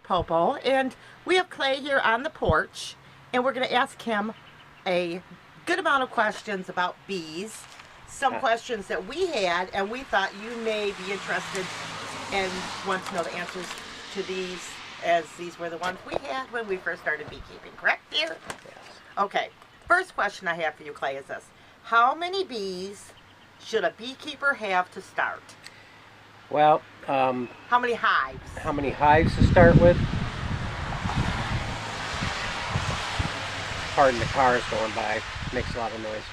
Popo, and we have Clay here on the porch, and we're going to ask him a good amount of questions about bees. Some questions that we had, and we thought you may be interested and want to know the answers to these, as these were the ones we had when we first started beekeeping. Correct, dear? Yes. Okay. First question I have for you, Clay, is this: how many bees should a beekeeper have to start? Well, how many hives? How many hives to start with? Pardon the cars going by, makes a lot of noise.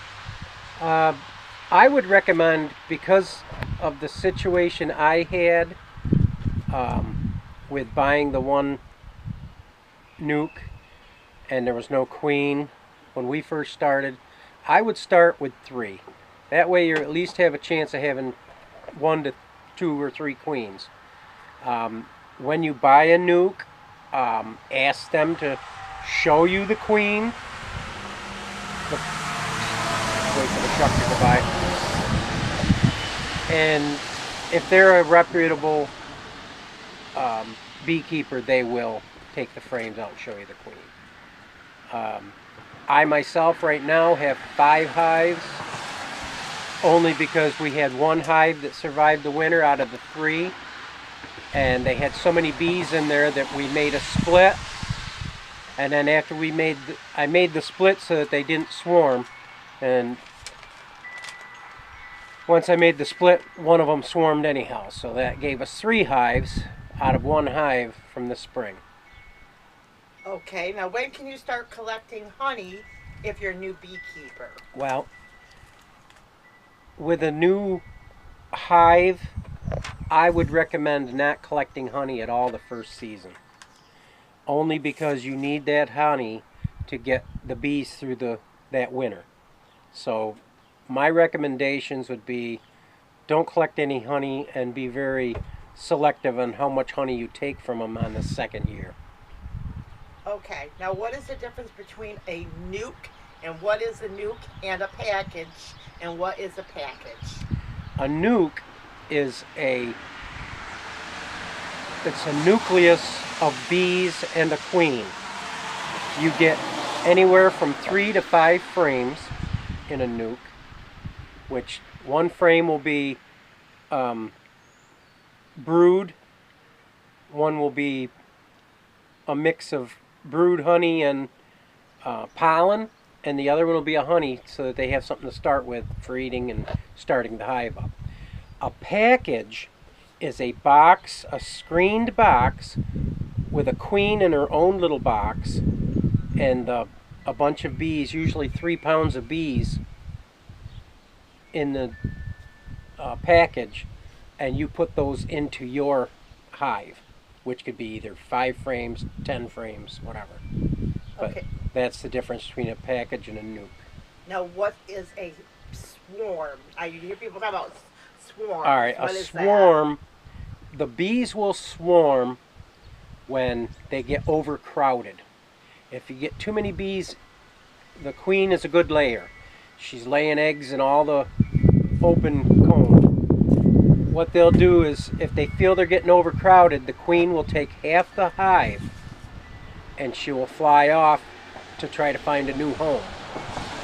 I would recommend, because of the situation I had with buying the one nuke and there was no queen when we first started, I would start with 3. That way you at least have a chance of having 1 to 2 or 3 queens. When you buy a nuke, ask them to show you the queen. Wait for the truck to go by. And if they're a reputable beekeeper, they will take the frames out and show you the queen. I myself right now have 5 hives, only because we had 1 hive that survived the winter out of the 3, and they had so many bees in there that we made a split. And then after I made the split so that they didn't swarm, and once I made the split, one of them swarmed anyhow, so that gave us 3 hives out of 1 hive from the spring. Okay, now when can you start collecting honey if you're a new beekeeper? Well, with a new hive, I would recommend not collecting honey at all the first season. Only because you need that honey to get the bees through that winter. So my recommendations would be, don't collect any honey and be very selective on how much honey you take from them on the 2nd year. Okay, now what is the difference between a nuke, and what is a nuke, and a package, and what is a package? A nuke is it's a nucleus of bees and a queen. You get anywhere from 3 to 5 frames in a nuke, which 1 frame will be brood, 1 will be a mix of brood honey and pollen, and the other one will be a honey, so that they have something to start with for eating and starting the hive up. A package is a box, a screened box with a queen in her own little box and a bunch of bees, usually 3 pounds of bees in the package, and you put those into your hive, which could be either 5 frames, 10 frames, whatever. But okay, that's the difference between a package and a nuke. now what is a swarm? I hear people talk about swarms. All right, what a is swarm, the bees will swarm when they get overcrowded. If you get too many bees, the queen is a good layer. She's laying eggs in all the open comb. What they'll do is, if they feel they're getting overcrowded, the queen will take half the hive and she will fly off to try to find a new home.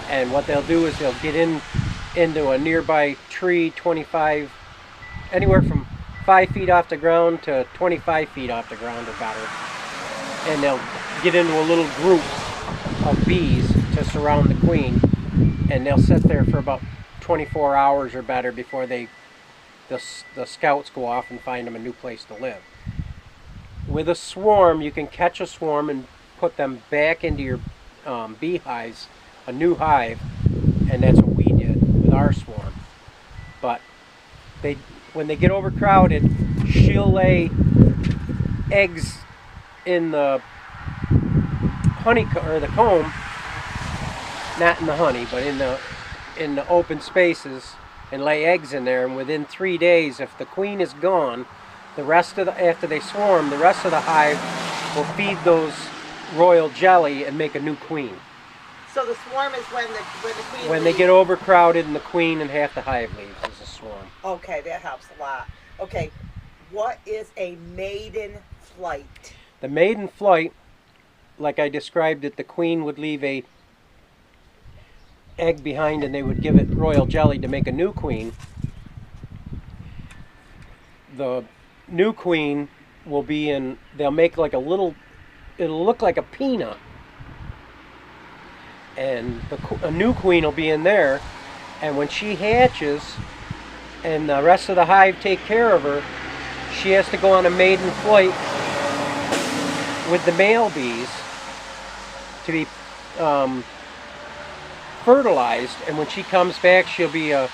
And what they'll do is they'll get into a nearby tree, anywhere from 5 feet off the ground to 25 feet off the ground or better. And they'll get into a little group of bees to surround the queen, and they'll sit there for about 24 hours or better before the scouts go off and find them a new place to live. With a swarm, you can catch a swarm and put them back into your beehives, a new hive, and that's what we did with our swarm. But when they get overcrowded, she'll lay eggs in the honey or the comb, not in the honey, but in the open spaces, and lay eggs in there. And within 3 days, if the queen is gone, after they swarm, the rest of the hive will feed those royal jelly and make a new queen. So the swarm is when the queen When leaves. they get overcrowded and the queen and half the hive leaves is a swarm. Okay, that helps a lot. Okay, what is a maiden flight? The maiden flight, like I described it, the queen would leave a egg behind and they would give it royal jelly to make a new queen. The new queen will be in, they'll make like a little, it'll look like a peanut. And a new queen will be in there, and when she hatches and the rest of the hive take care of her, she has to go on a maiden flight with the male bees to be fertilized, and when she comes back she'll be a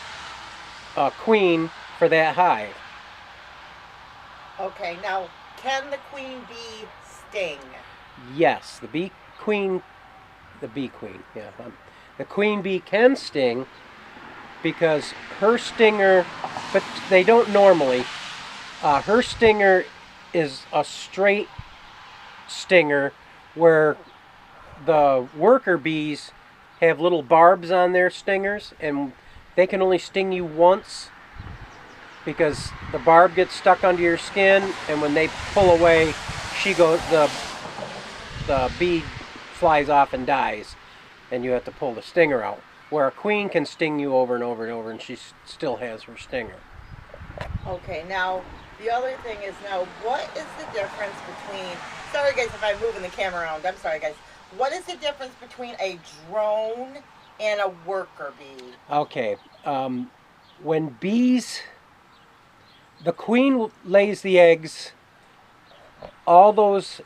queen for that hive. Okay, now can the queen bee sting? Yes, the queen bee can sting because her stinger, but they don't normally. Her stinger is a straight stinger where the worker bees have little barbs on their stingers, and they can only sting you once because the barb gets stuck under your skin, and when they pull away, the bee flies off and dies, and you have to pull the stinger out. Where a queen can sting you over and over and over, and she still has her stinger. Okay, now the other thing is, now what is the difference between, sorry guys if I'm moving the camera around, I'm sorry guys, what is the difference between a drone and a worker bee? Okay, when bees, the queen lays the eggs, all those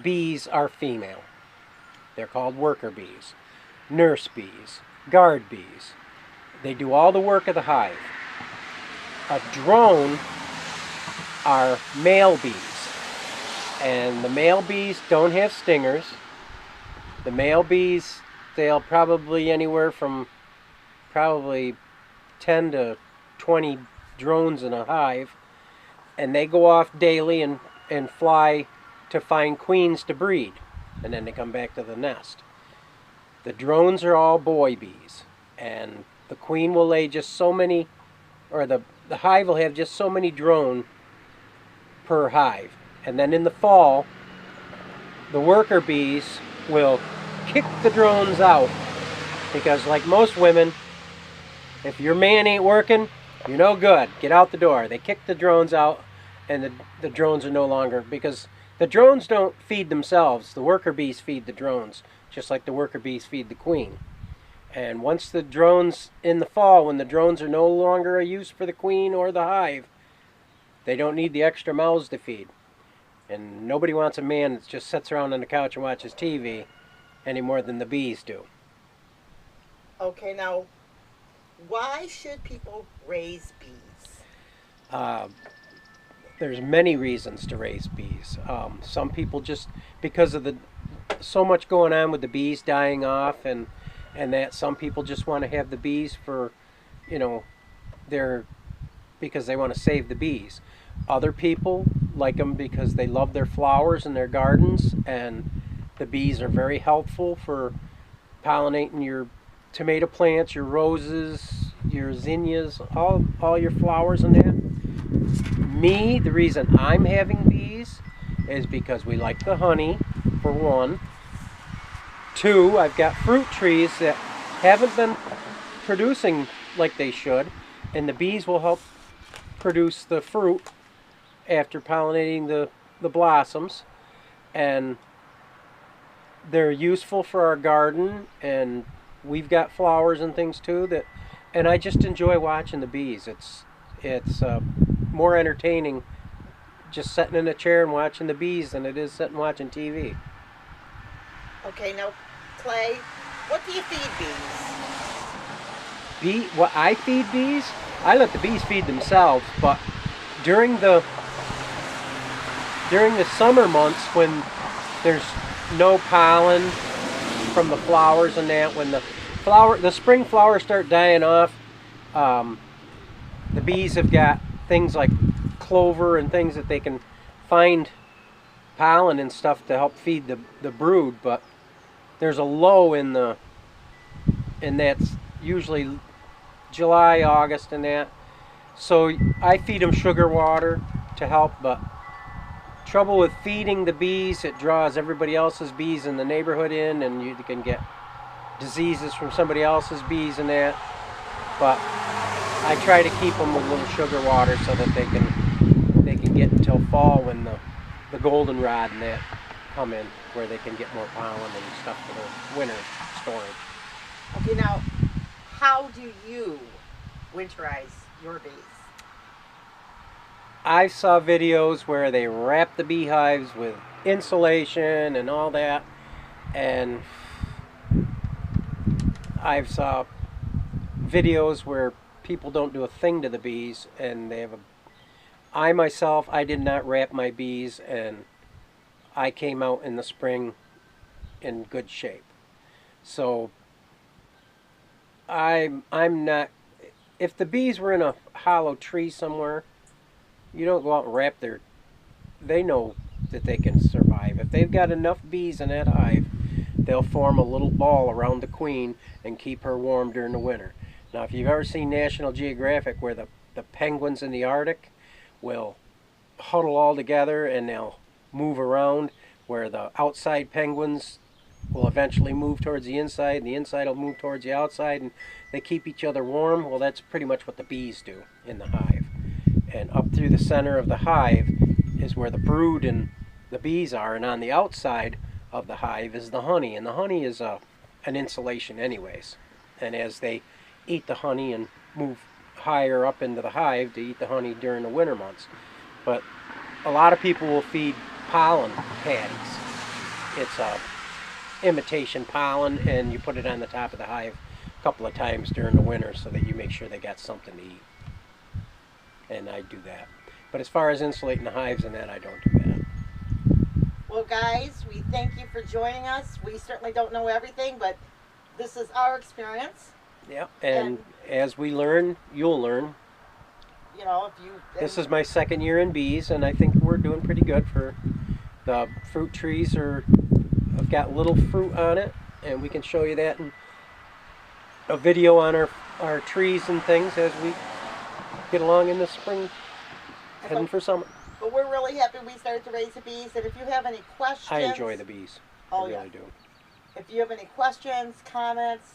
bees are female. They're called worker bees, nurse bees, guard bees. They do all the work of the hive. A drone are male bees, and the male bees don't have stingers. The male bees, they'll probably anywhere from probably 10 to 20 drones in a hive, and they go off daily and fly to find queens to breed, and then they come back to the nest. The drones are all boy bees, and the queen will lay just so many, or the hive will have just so many drone per hive. And then in the fall, the worker bees will kick the drones out, because like most women, if your man ain't working, you're no good. Get out the door. They kick the drones out, and the drones are no longer, because the drones don't feed themselves. The worker bees feed the drones, just like the worker bees feed the queen. And once the drones, in the fall, when the drones are no longer a use for the queen or the hive, they don't need the extra mouths to feed. And nobody wants a man that just sits around on the couch and watches TV any more than the bees do. Okay, now, why should people raise bees? There's many reasons to raise bees. Some people just, because of so much going on with the bees dying off, and that some people just want to have the bees for, because they want to save the bees. Other people like them because they love their flowers and their gardens, and the bees are very helpful for pollinating your tomato plants, your roses, your zinnias, all your flowers and that. Me, the reason I'm having bees is because we like the honey, for one. Two, I've got fruit trees that haven't been producing like they should, and the bees will help produce the fruit after pollinating the blossoms, and they're useful for our garden, and we've got flowers and things too and I just enjoy watching the bees. It's more entertaining just sitting in a chair and watching the bees than it is sitting watching TV. Okay, now, Clay, what do you feed bees? What I feed bees? I let the bees feed themselves, but during the summer months when there's no pollen from the flowers and that, when the spring flowers start dying off, the bees have got things like clover and things that they can find pollen and stuff to help feed the brood, but there's a low and that's usually July, August and that. So I feed them sugar water to help, but trouble with feeding the bees, it draws everybody else's bees in the neighborhood in, and you can get diseases from somebody else's bees and that. But I try to keep them with a little sugar water so that they can get until fall when the goldenrod and that come in, where they can get more pollen and stuff for the winter storage. Okay, now, how do you winterize your bees? I saw videos where they wrap the beehives with insulation and all that, and I've saw videos where people don't do a thing to the bees, and they have I myself, I did not wrap my bees, and I came out in the spring in good shape. So I'm not, if the bees were in a hollow tree somewhere, you don't go out and wrap they know that they can survive. If they've got enough bees in that hive, they'll form a little ball around the queen and keep her warm during the winter. Now, if you've ever seen National Geographic, where the penguins in the Arctic will huddle all together and they'll move around, where the outside penguins will eventually move towards the inside, and the inside will move towards the outside, and they keep each other warm. Well, that's pretty much what the bees do in the hive. And up through the center of the hive is where the brood and the bees are, and on the outside of the hive is the honey, and the honey is an insulation anyways. And as they eat the honey and move higher up into the hive to eat the honey during the winter months. But a lot of people will feed pollen patties. It's a imitation pollen, and you put it on the top of the hive a couple of times during the winter so that you make sure they got something to eat. And I do that. But as far as insulating the hives and that, I don't do that. Well, guys, we thank you for joining us. We certainly don't know everything, but this is our experience. Yeah, and as we learn, you'll learn. You know, if you... This is my second year in bees, and I think we're doing pretty good. For the fruit trees have got little fruit on it, and we can show you that in a video on our trees and things as we get along in the spring, heading for summer. But we're really happy we started to raise the bees, and if you have any questions... I enjoy the bees. Oh, I really do. If you have any questions, comments,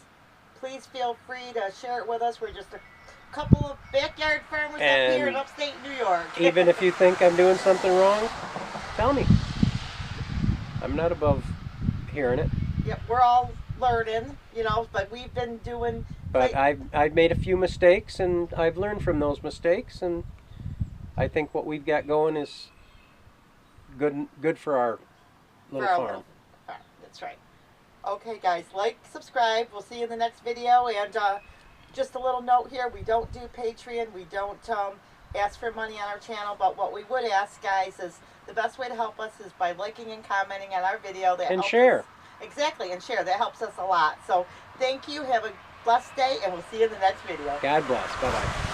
please feel free to share it with us. We're just a couple of backyard farmers up here in upstate New York. Even if you think I'm doing something wrong, tell me. I'm not above hearing it. Yep, we're all learning, you know, but we've been doing... But I've made a few mistakes, and I've learned from those mistakes, and I think what we've got going is good for our little farm. That's right. Okay, guys, like, subscribe. We'll see you in the next video. And just a little note here, we don't do Patreon. We don't ask for money on our channel. But what we would ask, guys, is the best way to help us is by liking and commenting on our video. And share. Exactly, and share. That helps us a lot. So thank you. Have a blessed day, and we'll see you in the next video. God bless. Bye-bye.